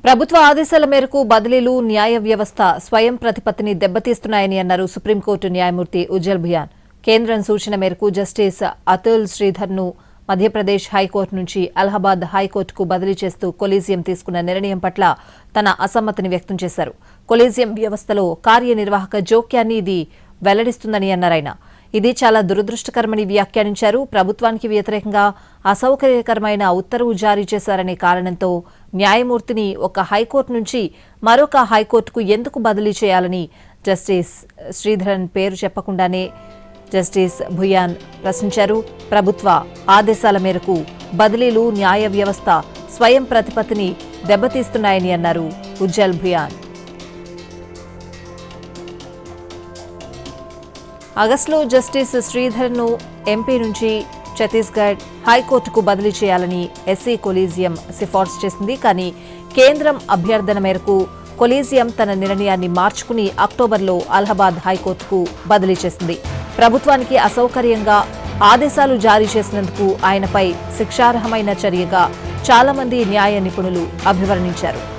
ప్రభుత్వ ఆదేశాల మేరకు బదిలీలు న్యాయ వ్యవస్థ స్వయం ప్రతిపత్తిని దెబ్బతీస్తున్నాయని అన్నారు సుప్రీంకోర్టు న్యాయమూర్తి ఉజ్జల్ భుయాన్. కేంద్రం సూచన మేరకు జస్టిస్ అతుల్ శ్రీధర్ను మధ్యప్రదేశ్ హైకోర్టు నుంచి అలహాబాద్ హైకోర్టుకు బదిలీ చేస్తూ కొలీజియం తీసుకున్న నిర్ణయం పట్ల తన అసమ్మతిని వ్యక్తం చేశారు. కొలీజియం వ్యవస్థలో కార్యనిర్వాహక జోక్యాన్ని ఇది వెల్లడిస్తుందని అన్నారాయన. ఇది చాలా దురదృష్టకరమని వ్యాఖ్యానించారు. ప్రభుత్వానికి వ్యతిరేకంగా అసౌకర్యకరమైన ఉత్తర్వు జారీ చేశారనే కారణంతో న్యాయమూర్తిని ఒక హైకోర్టు నుంచి మరొక హైకోర్టుకు ఎందుకు బదిలీ చేయాలని జస్టిస్ శ్రీధరన్ పేరు చెప్పకుండానే జస్టిస్ భుయాన్ ప్రశ్నించారు. ప్రభుత్వ ఆదేశాల మేరకు బదిలీలు న్యాయ వ్యవస్థ స్వయం ప్రతిపత్తిని దెబ్బతీస్తున్నాయని అన్నారు ఉజ్జల్ భుయాన్. ఆగస్టులో జస్టిస్ శ్రీధర్ను ఎంపీ నుంచి ఛత్తీస్గఢ్ హైకోర్టుకు బదిలీ చేయాలని ఎస్సీ కొలీజియం సిఫార్సు చేసింది. కానీ కేంద్రం అభ్యర్థన మేరకు కొలీజియం తన నిర్ణయాన్ని మార్చుకుని అక్టోబర్లో అలహాబాద్ హైకోర్టుకు బదిలీ చేసింది. ప్రభుత్వానికి అసౌకర్యంగా ఆదేశాలు జారీ చేసినందుకు ఆయనపై శిక్షార్హమైన చర్యగా చాలా మంది న్యాయ నిపుణులు అభివర్ణించారు.